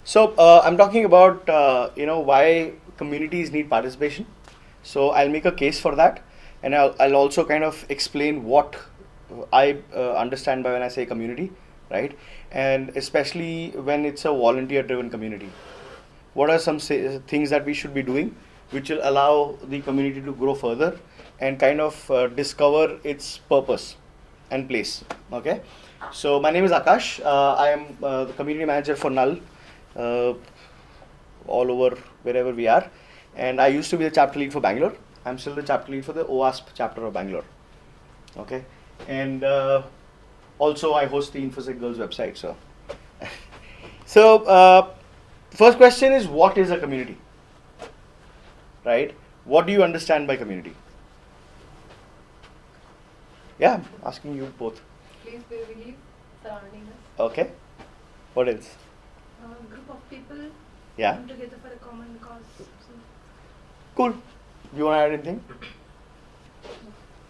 So I'm talking about why communities need participation. So I'll make a case for that, and I'll also kind of explain what I understand by when I say community, right? And especially when it's a volunteer-driven community, what are some things that we should be doing, which will allow the community to grow further and kind of discover its purpose and place. Okay. So my name is Akash. I am the community manager for Null, uh, all over wherever we are. And I used to be the chapter lead for Bangalore. I'm still the chapter lead for the OASP chapter of Bangalore. Okay. And also I host the InfoSec Girls website. So first question is, what is a community? Right? What do you understand by community? Yeah, I'm asking you both. Place where we live, surrounding us. Okay. What else? A group of people Yeah. come together for a common cause. So, Cool. You want to add anything?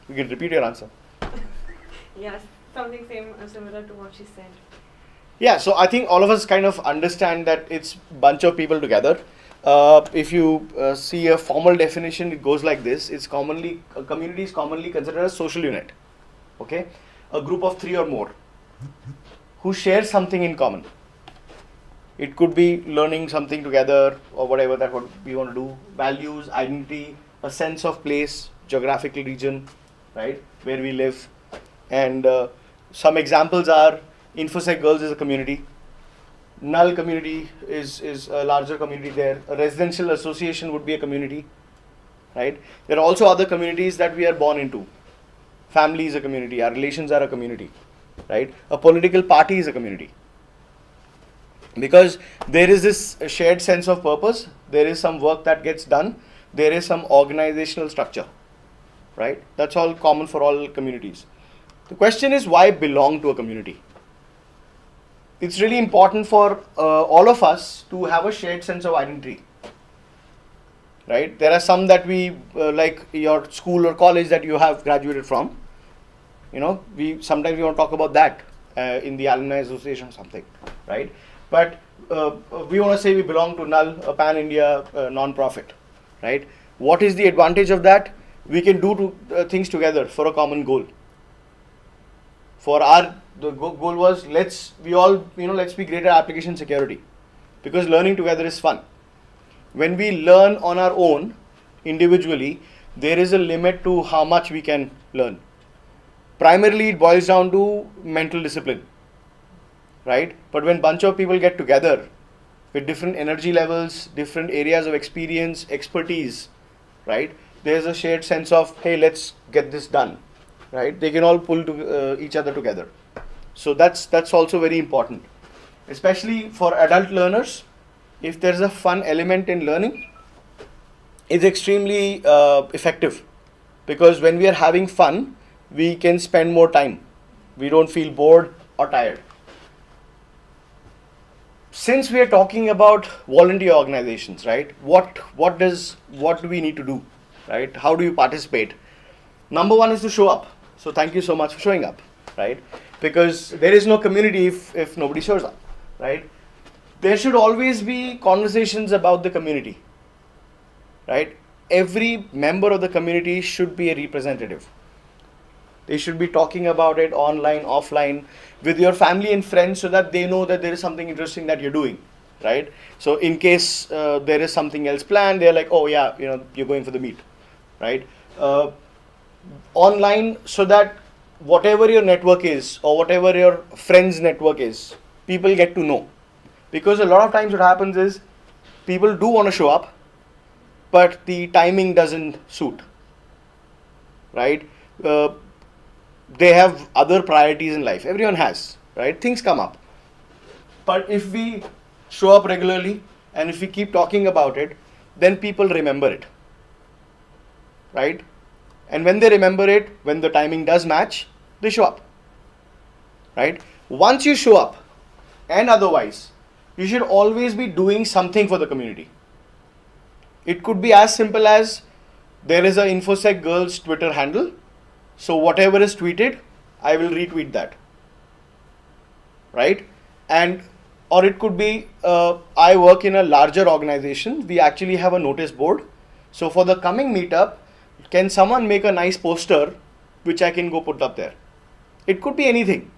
You can repeat your answer. Yes, something similar to what she said. Yeah, so I think all of us kind of understand that it's bunch of people together. If you see a formal definition, it goes like this. A community is commonly considered a social unit. Okay, a group of 3 or more who share something in common. It could be learning something together or whatever that what we want to do. Values, identity, a sense of place, geographical region, right, where we live. And some examples are InfoSec Girls is a community. Null community is a larger community there. A residential association would be a community, right? There are also other communities that we are born into. Family is a community. Our relations are a community, right? A political party is a community. Because there is this shared sense of purpose, there is some work that gets done, there is some organizational structure, right? That's all common for all communities. The question is, why belong to a community? It's really important for all of us to have a shared sense of identity, right? There are some that we, like your school or college that you have graduated from, sometimes we want to talk about that in the alumni association or something, right? But we want to say we belong to Null, a pan-India non-profit, right? What is the advantage of that? We can do things together for a common goal. For the goal was let's be great at application security, because learning together is fun. When we learn on our own, individually, there is a limit to how much we can learn. Primarily, it boils down to mental discipline, right? But when bunch of people get together with different energy levels, different areas of experience, expertise, right? There's a shared sense of, hey, let's get this done, right? They can all pull each other together. So that's also very important, especially for adult learners. If there's a fun element in learning, it's extremely effective, because when we are having fun, we can spend more time. We don't feel bored or tired. Since we are talking about volunteer organizations, right? What do we need to do, right? How do you participate? Number one is to show up. So thank you so much for showing up, right? Because there is no community if nobody shows up, right? There should always be conversations about the community, right? Every member of the community should be a representative. They should be talking about it online, offline, with your family and friends, so that they know that there is something interesting that you're doing, right? So in case there is something else planned, they're like, oh yeah, you're going for the meet, right? Online, so that whatever your network is or whatever your friends' network is, people get to know. Because a lot of times what happens is people do want to show up, but the timing doesn't suit, right? They have other priorities in life. Everyone has, right? Things come up. But if we show up regularly and if we keep talking about it, then people remember it, right? And when they remember it, when the timing does match, they show up, right? Once you show up, and otherwise, you should always be doing something for the community. It could be as simple as there is a InfoSec Girls Twitter handle, so whatever is tweeted, I will retweet that, right? And or it could be I work in a larger organization. We actually have a notice board. So for the coming meetup, can someone make a nice poster which I can go put up there? It could be anything,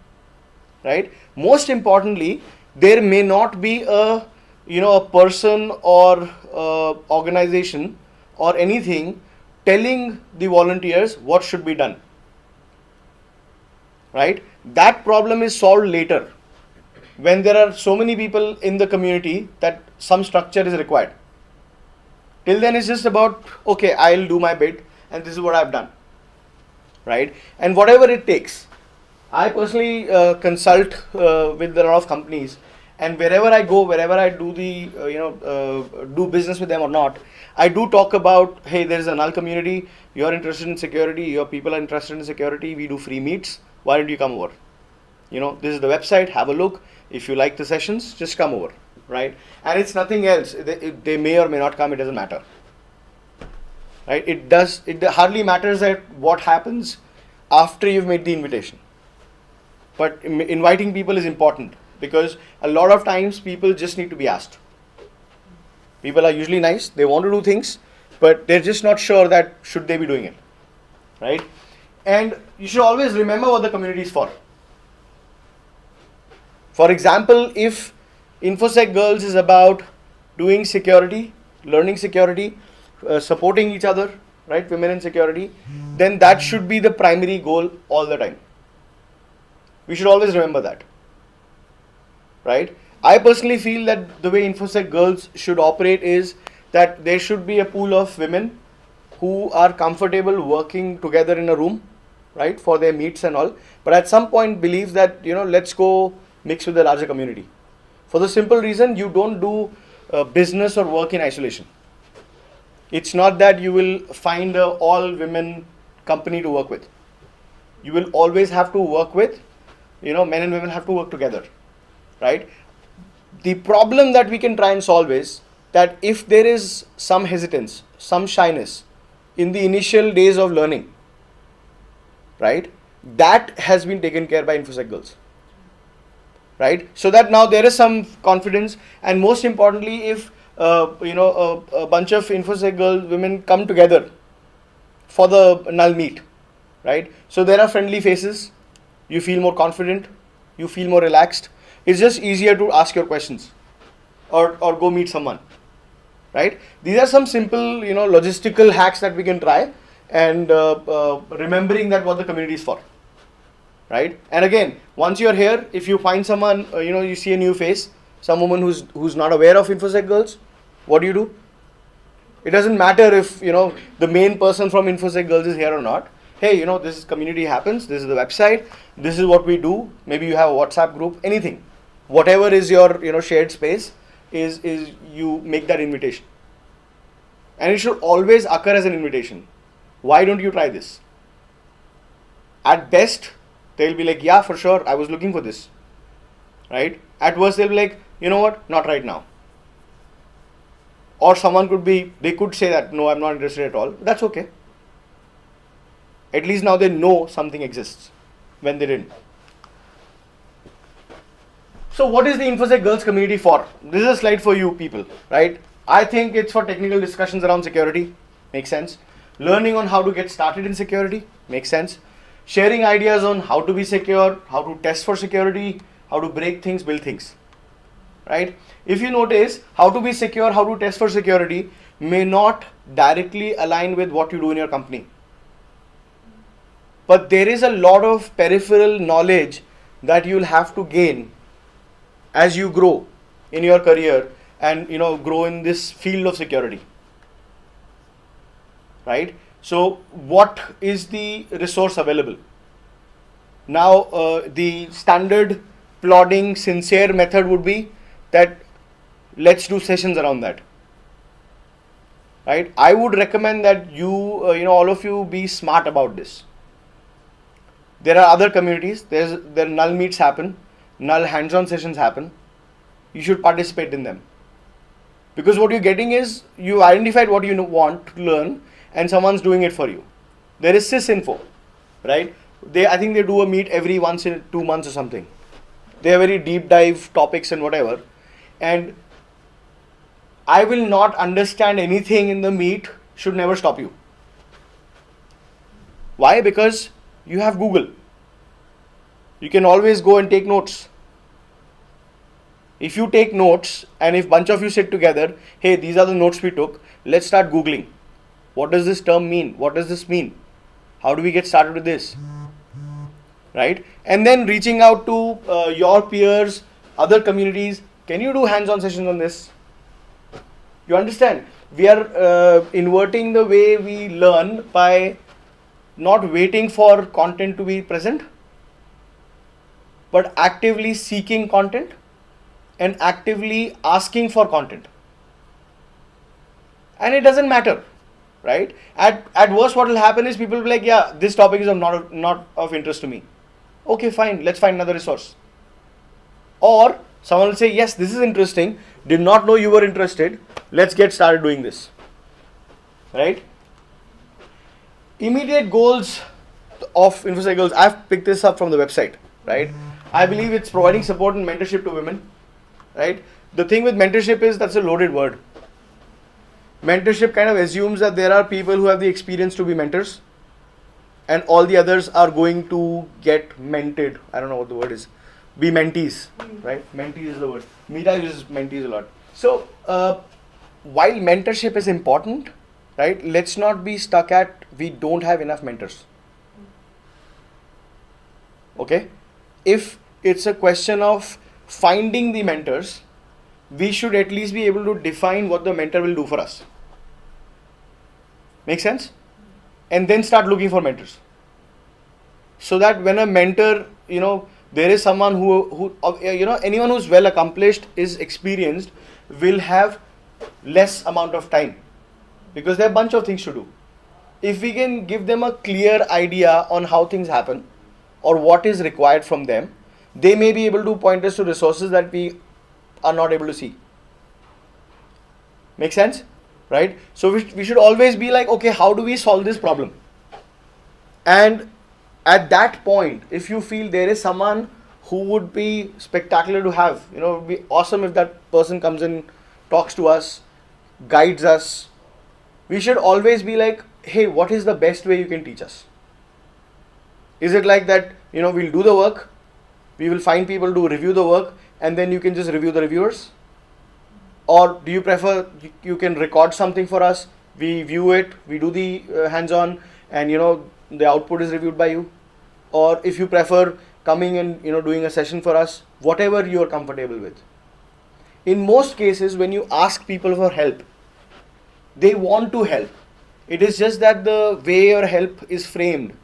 right? Most importantly, there may not be a a person or organization or anything telling the volunteers what should be done, right? That problem is solved later when there are so many people in the community that some structure is required. Till then it's just about, okay, I'll do my bit and this is what I've done, right? And whatever it takes. I personally consult with a lot of companies, and wherever I go, wherever I do the do business with them or not, I do talk about, hey, there's a null community, you're interested in security, your people are interested in security, we do free meets, why don't you come over? This is the website, have a look. If you like the sessions, just come over, right? And it's nothing else. They may or may not come, it doesn't matter, right? It hardly matters that what happens after you've made the invitation. But inviting people is important, because a lot of times people just need to be asked. People are usually nice, they want to do things, but they're just not sure that should they be doing it, right? And you should always remember what the community is for. For example, if InfoSec Girls is about doing security, learning security, supporting each other, right, women in security, then that should be the primary goal all the time. We should always remember that, right? I personally feel that the way InfoSec Girls should operate is that there should be a pool of women who are comfortable working together in a room, right, for their meets and all, but at some point believe that, let's go mix with the larger community. For the simple reason, you don't do business or work in isolation. It's not that you will find a all women company to work with. You will always have to work with, men and women have to work together, right? The problem that we can try and solve is that if there is some hesitance, some shyness in the initial days of learning, right, that has been taken care by InfoSec Girls, right? So that now there is some confidence, and most importantly, if a bunch of InfoSec Girls women come together for the null meet, right? So there are friendly faces, you feel more confident, you feel more relaxed. It's just easier to ask your questions or go meet someone, right? These are some simple, logistical hacks that we can try, and remembering that what the community is for, right? And again, once you're here, if you find someone, you see a new face, some woman who's not aware of InfoSec Girls, what do? It doesn't matter if, the main person from InfoSec Girls is here or not. Hey, this community happens, this is the website, this is what we do, maybe you have a WhatsApp group, anything. Whatever is your, shared space, is you make that invitation. And it should always occur as an invitation. Why don't you try this? At best, they'll be like, yeah, for sure, I was looking for this, right? At worst, they'll be like, you know what, not right now. Or someone they could say that, no, I'm not interested at all. That's okay. At least now they know something exists when they didn't. So what is the InfoSec Girls community for? This is a slide for you people, right? I think it's for technical discussions around security. Makes sense. Learning on how to get started in security. Makes sense. Sharing ideas on how to be secure, how to test for security, how to break things, build things, right? If you notice, how to be secure, how to test for security may not directly align with what you do in your company. But there is a lot of peripheral knowledge that you'll have to gain as you grow in your career and grow in this field of security, right? So what is the resource available? Now the standard plodding sincere method would be that let's do sessions around that, right? I would recommend that you all of you be smart about this. There are other communities, there null meets happen, null hands-on sessions happen. You should participate in them. Because what you're getting is, you identified what you want to learn and someone's doing it for you. There is sysinfo, right? I think they do a meet every once in 2 months or something. They have very deep dive topics and whatever. And I will not understand anything in the meet should never stop you. Why? Because you have Google. You can always go and take notes. If you take notes and if bunch of you sit together, hey, these are the notes we took, let's start Googling. What does this term mean? What does this mean? How do we get started with this? Right? And then reaching out to your peers, other communities. Can you do hands-on sessions on this? You understand? We are inverting the way we learn by not waiting for content to be present, but actively seeking content and actively asking for content. And it doesn't matter, right? At worst, what will happen is people will be like, yeah, this topic is not of interest to me. Okay, fine, let's find another resource. Or someone will say, yes, this is interesting, did not know you were interested, let's get started doing this, right? Immediate goals of InfoSec Girls, I've picked this up from the website, right? I believe it's providing support and mentorship to women, right? The thing with mentorship is that's a loaded word. Mentorship kind of assumes that there are people who have the experience to be mentors and all the others are going to get mentored. I don't know what the word is. Be mentees, right? Mentee is the word. Meeta uses mentees a lot. So, while mentorship is important, right, let's not be stuck at we don't have enough mentors. Okay? If it's a question of finding the mentors, we should at least be able to define what the mentor will do for us. Make sense? And then start looking for mentors. So that when a mentor, there is someone who anyone who's well accomplished, is experienced, will have less amount of time. Because there are a bunch of things to do. If we can give them a clear idea on how things happen or what is required from them, they may be able to point us to resources that we are not able to see. Make sense? Right? So we should always be like, okay, how do we solve this problem? And at that point, if you feel there is someone who would be spectacular to have, it would be awesome if that person comes in, talks to us, guides us. We should always be like, hey, what is the best way you can teach us? Is it like that, we'll do the work, we will find people to review the work, and then you can just review the reviewers? Or do you prefer you can record something for us, we view it, we do the hands-on, and the output is reviewed by you? Or if you prefer coming and doing a session for us, whatever you are comfortable with. In most cases, when you ask people for help, they want to help. It is just that the way your help is framed,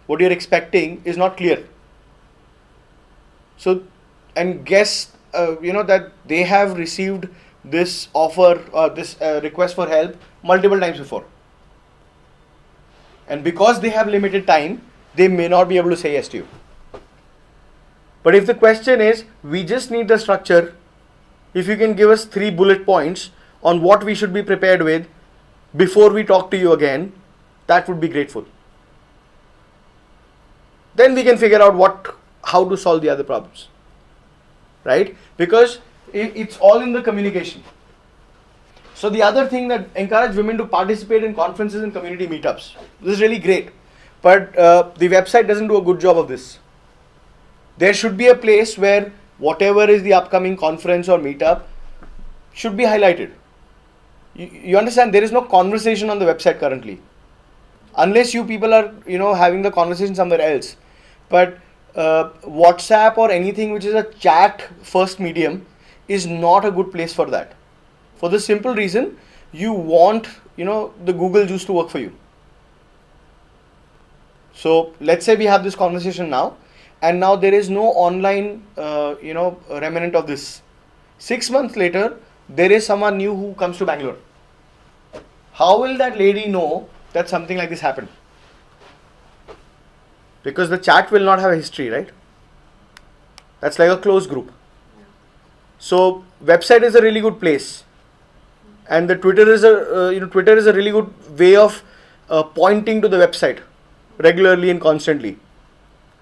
what you're expecting is not clear. So, and guess, that they have received this offer, this request for help multiple times before. And because they have limited time, they may not be able to say yes to you. But if the question is, we just need the structure, if you can give us 3 bullet points on what we should be prepared with before we talk to you again, that would be grateful. Then we can figure out how to solve the other problems. Right? Because it's all in the communication. So the other thing that encourage women to participate in conferences and community meetups. This is really great. But the website doesn't do a good job of this. There should be a place where whatever is the upcoming conference or meetup should be highlighted. You understand, there is no conversation on the website currently. Unless you people are, having the conversation somewhere else. But WhatsApp or anything which is a chat first medium is not a good place for that. For the simple reason, you want, the Google juice to work for you. So let's say we have this conversation now, and now there is no online, remnant of this. 6 months later, there is someone new who comes to Bangalore. How will that lady know that something like this happened? Because the chat will not have a history, right? That's like a closed group. So website is a really good place, and the Twitter is a really good way of pointing to the website regularly and constantly,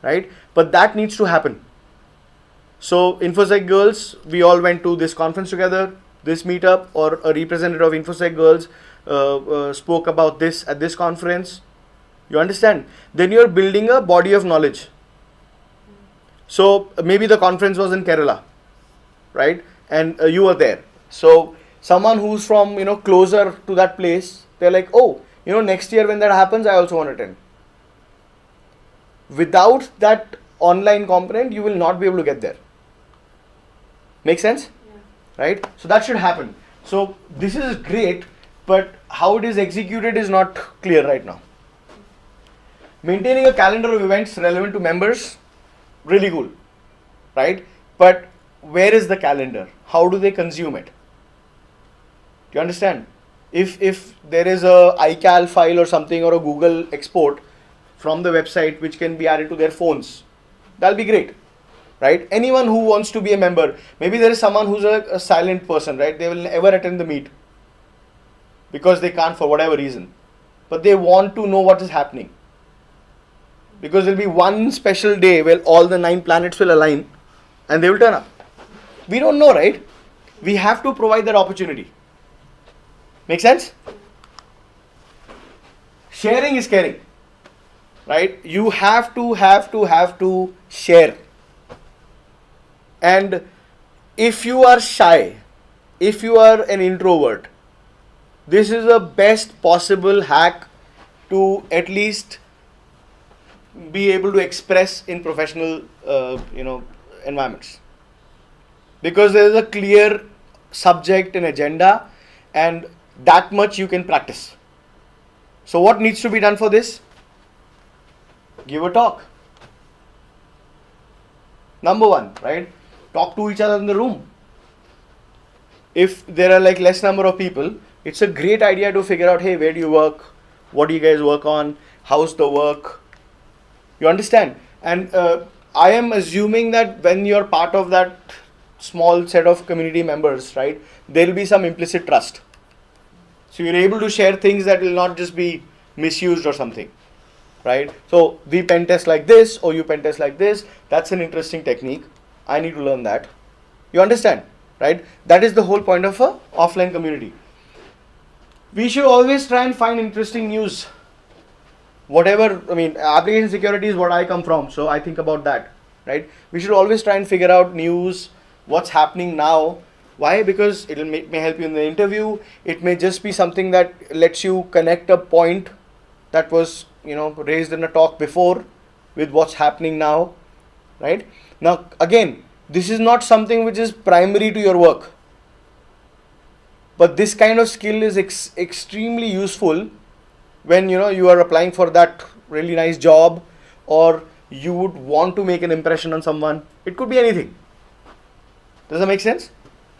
right? But that needs to happen. So InfoSec Girls, we all went to this conference together, this meetup, or a representative of InfoSec Girls spoke about this at this conference. You understand? Then you're building a body of knowledge. So maybe the conference was in Kerala, right? And you were there. So someone who's from, closer to that place, they're like, oh, next year when that happens, I also want to attend. Without that online component, you will not be able to get there. Make sense? Yeah. Right? So that should happen. So this is great, but how it is executed is not clear right now. Maintaining a calendar of events relevant to members, really cool, right? But where is the calendar? How do they consume it? Do you understand? If there is a iCal file or something, or a Google export from the website which can be added to their phones, that'll be great, right? Anyone who wants to be a member, maybe there is someone who's a silent person, right? They will never attend the meet because they can't for whatever reason, but they want to know what is happening, because there'll be one special day where all the 9 planets will align and they will turn up. We don't know, right? We have to provide that opportunity. Make sense? Sharing is caring, right? You have to share. And if you are shy, if you are an introvert, this is the best possible hack to at least be able to express in professional environments, because there is a clear subject and agenda, and that much you can practice. So what needs to be done for this? Give a talk. Number one, right? Talk to each other in the room. If there are like less number of people, it's a great idea to figure out, hey, where do you work? What do you guys work on? How's the work? You understand? And I am assuming that when you're part of that small set of community members, right, there will be some implicit trust. So you're able to share things that will not just be misused or something, right? So we pen test like this, or you pen test like this. That's an interesting technique. I need to learn that. You understand, right? That is the whole point of a offline community. We should always try and find interesting news. Whatever, application security is what I come from, so I think about that, right? We should always try and figure out news, what's happening now. Why? Because it may help you in the interview. It may just be something that lets you connect a point that was, raised in a talk before with what's happening now, right? Now, again, this is not something which is primary to your work, but this kind of skill is extremely useful when you are applying for that really nice job, or you would want to make an impression on someone. It could be anything. Does that make sense?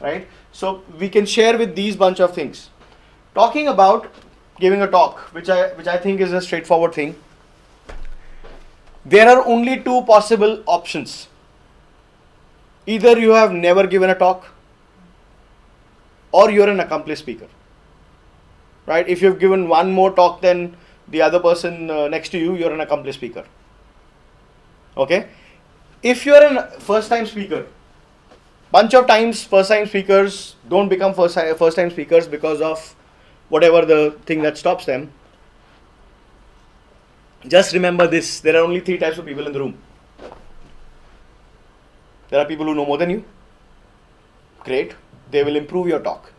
Right? So we can share with these bunch of things. Talking about giving a talk, which I think is a straightforward thing. There are only 2 possible options. Either you have never given a talk, or you're an accomplished speaker. Right? If you've given one more talk than the other person next to you, you're an accomplished speaker. Okay? If you're a first-time speaker, bunch of times first-time speakers don't become first-time speakers because of whatever the thing that stops them. Just remember this: there are only 3 types of people in the room. There are people who know more than you. Great. They will improve your talk.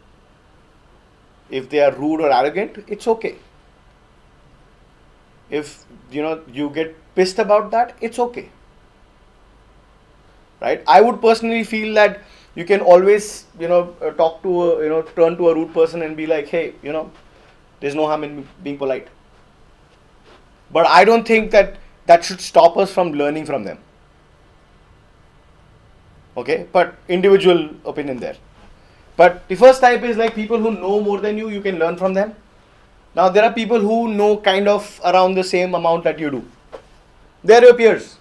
If they are rude or arrogant, it's okay. If you get pissed about that, it's okay. Right? I would personally feel that you can always talk to turn to a rude person and be like, hey, there's no harm in being polite. But I don't think that should stop us from learning from them. Okay? But individual opinion there. But the first type is like people who know more than you can learn from them. Now there are people who know kind of around the same amount that you do. They're your peers.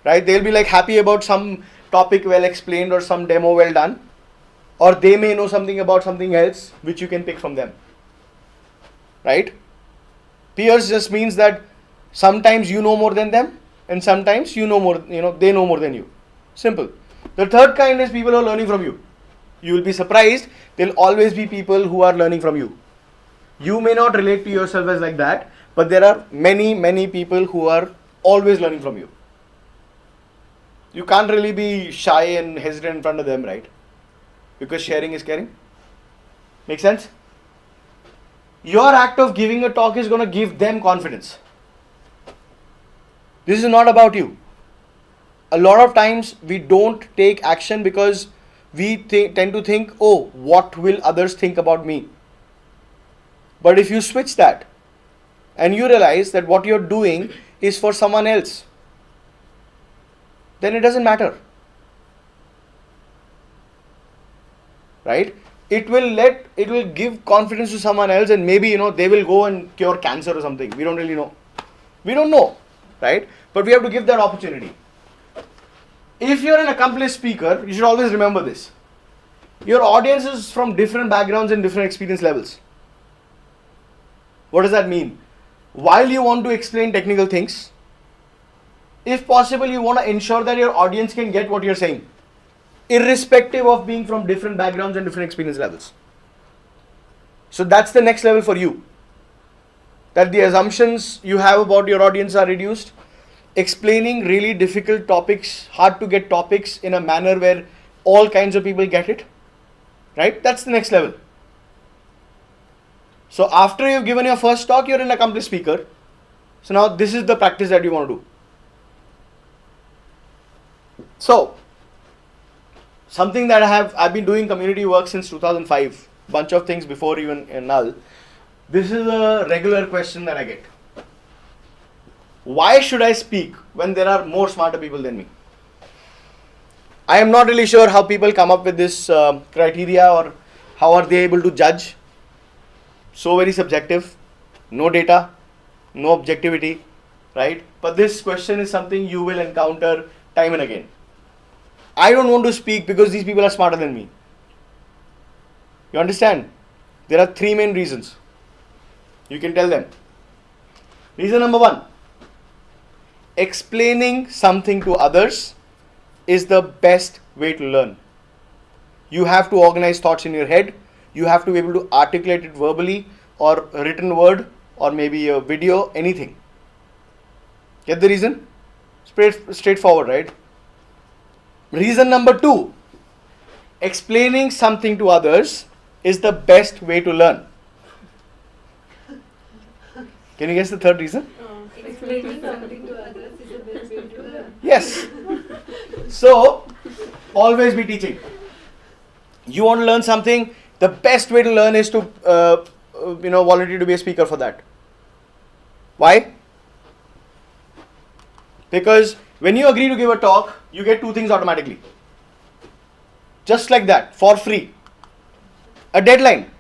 Right? They'll be like happy about some topic well explained or some demo well done. Or they may know something about something else which you can pick from them. Right? Peers just means that sometimes you know more than them, and sometimes they know more than you. Simple. The third kind is people who are learning from you. You will be surprised, there'll always be people who are learning from you. You may not relate to yourself as like that, but there are many people who are always learning from you. You can't really be shy and hesitant in front of them, right? Because sharing is caring. Make sense? Your act of giving a talk is going to give them confidence. This is not about you. A lot of times we don't take action because we tend to think, oh, what will others think about me? But if you switch that and you realize that what you're doing is for someone else, then it doesn't matter. Right? It will give confidence to someone else, and maybe they will go and cure cancer or something. We don't really know. We don't know, right? But we have to give that opportunity. If you're an accomplished speaker, you should always remember this. Your audience is from different backgrounds and different experience levels. What does that mean? While you want to explain technical things, if possible, you want to ensure that your audience can get what you're saying, irrespective of being from different backgrounds and different experience levels. So that's the next level for you. That the assumptions you have about your audience are reduced. Explaining really difficult topics, hard to get topics in a manner where all kinds of people get it. Right? That's the next level. So after you've given your first talk, you're an accomplished speaker. So now this is the practice that you want to do. So, something that I've been doing community work since 2005, bunch of things before even null. This is a regular question that I get. Why should I speak when there are more smarter people than me? I am not really sure how people come up with this criteria, or how are they able to judge. So very subjective, no data, no objectivity, right? But this question is something you will encounter time and again. I don't want to speak because these people are smarter than me. You understand? There are three main reasons. You can tell them. Reason number one, explaining something to others is the best way to learn. You have to organize thoughts in your head. You have to be able to articulate it verbally or a written word or maybe a video, anything. Get the reason? Straightforward, right? Reason number two, explaining something to others is the best way to learn. Can you guess the third reason? Explaining something to others is the best way to learn. Yes. So, always be teaching. You want to learn something, the best way to learn is to volunteer to be a speaker for that. Why? Because when you agree to give a talk, you get two things automatically. Just like that, for free. A deadline.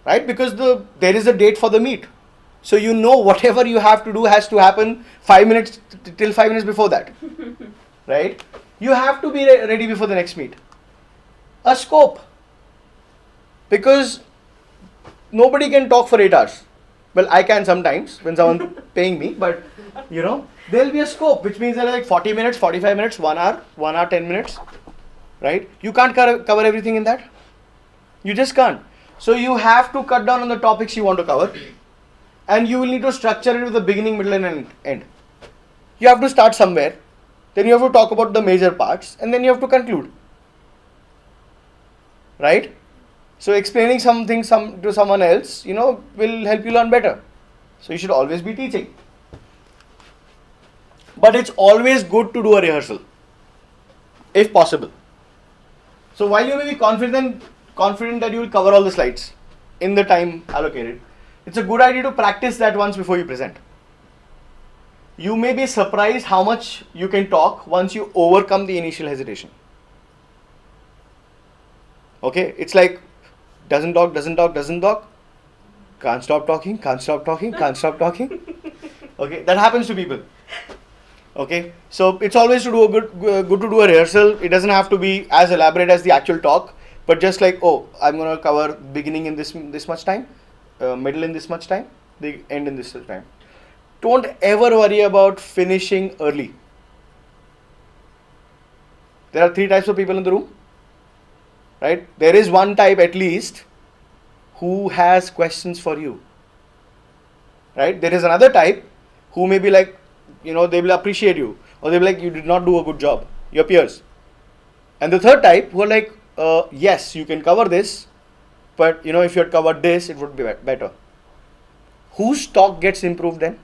Right? Because there is a date for the meet. So you know whatever you have to do has to happen 5 minutes till 5 minutes before that. Right? You have to be ready before the next meet. A scope. Because nobody can talk for 8 hours. Well, I can sometimes when someone's paying me, but there'll be a scope, which means there are like 40 minutes, 45 minutes, 1 hour, 10 minutes. Right? You can't cover everything in that. You just can't. So you have to cut down on the topics you want to cover. And you will need to structure it with the beginning, middle and end. You have to start somewhere. Then you have to talk about the major parts. And then you have to conclude. Right? So explaining something to someone else, will help you learn better. So you should always be teaching. But it's always good to do a rehearsal. If possible. So while you may be confident that you will cover all the slides in the time allocated, it's a good idea to practice that once before you present. You may be surprised how much you can talk once you overcome the initial hesitation. Okay, it's like doesn't talk. Can't stop talking. Okay, that happens to people. Okay, so it's always to do good to do a rehearsal. It doesn't have to be as elaborate as the actual talk, but just like, I'm going to cover beginning in this much time, middle in this much time, the end in this time. Don't ever worry about finishing early. There are 3 types of people in the room, right? There is one type at least who has questions for you, right? There is another type who may be like, they will appreciate you, or they'll be like, you did not do a good job, your peers. And the third type who are like, yes, you can cover this, but if you had covered this, it would be better. Whose talk gets improved then?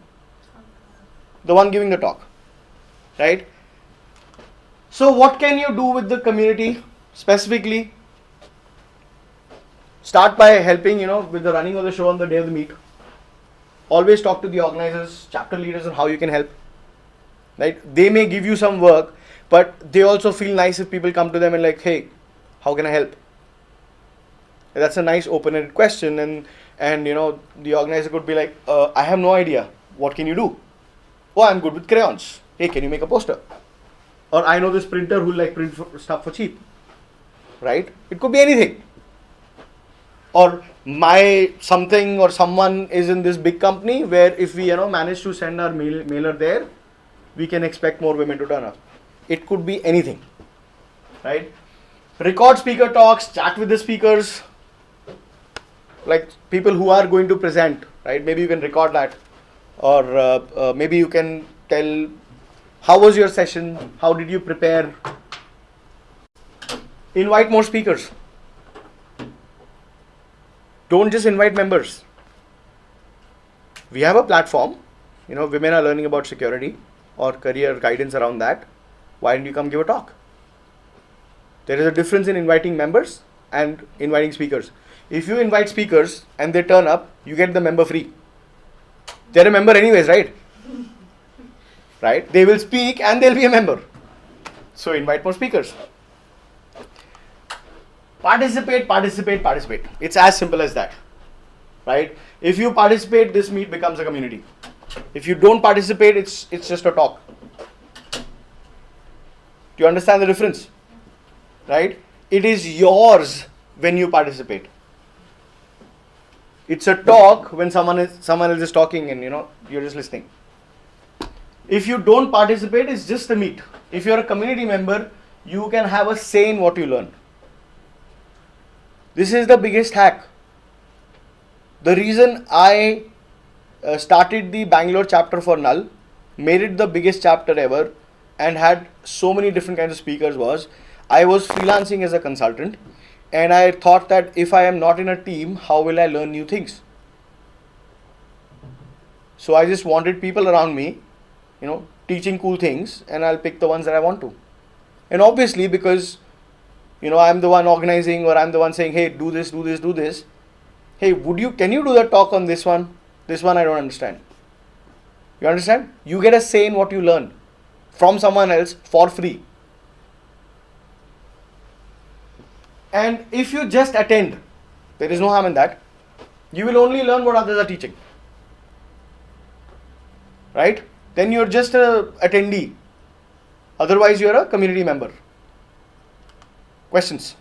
The one giving the talk, right? So what can you do with the community specifically? Start by helping, with the running of the show on the day of the meet. Always talk to the organizers, chapter leaders on how you can help, right? They may give you some work, but they also feel nice if people come to them and like, hey, how can I help? That's a nice open-ended question, and the organizer could be like, I have no idea. What can you do? Oh, I'm good with crayons. Hey, can you make a poster? Or I know this printer who print stuff for cheap, right? It could be anything. Or my something or someone is in this big company where if we manage to send our mailer there, we can expect more women to turn up. It could be anything, right? Record speaker talks, chat with the speakers, like people who are going to present, right? Maybe you can record that, or maybe you can tell, how was your session? How did you prepare? Invite more speakers. Don't just invite members. We have a platform, women are learning about security or career guidance around that. Why don't you come give a talk? There is a difference in inviting members and inviting speakers. If you invite speakers and they turn up, you get the member free. They're a member anyways, right? Right? They will speak and they'll be a member. So invite more speakers. Participate. It's as simple as that, right? If you participate, this meet becomes a community. If you don't participate, it's just a talk. Do you understand the difference? Right? It is yours when you participate. It's a talk when someone else is talking and you're just listening. If you don't participate, it's just a meet. If you're a community member, you can have a say in what you learn. This is the biggest hack. The reason I started the Bangalore chapter for Null, made it the biggest chapter ever, and had so many different kinds of speakers was, I was freelancing as a consultant, and I thought that if I am not in a team, how will I learn new things? So I just wanted people around me, teaching cool things, and I'll pick the ones that I want to. And obviously, because I'm the one organizing, or I'm the one saying, hey, do this. Hey, can you do the talk on this one? This one I don't understand. You understand? You get a say in what you learn from someone else for free. And if you just attend, there is no harm in that. You will only learn what others are teaching. Right? Then you're just an attendee. Otherwise, you're a community member. Questions?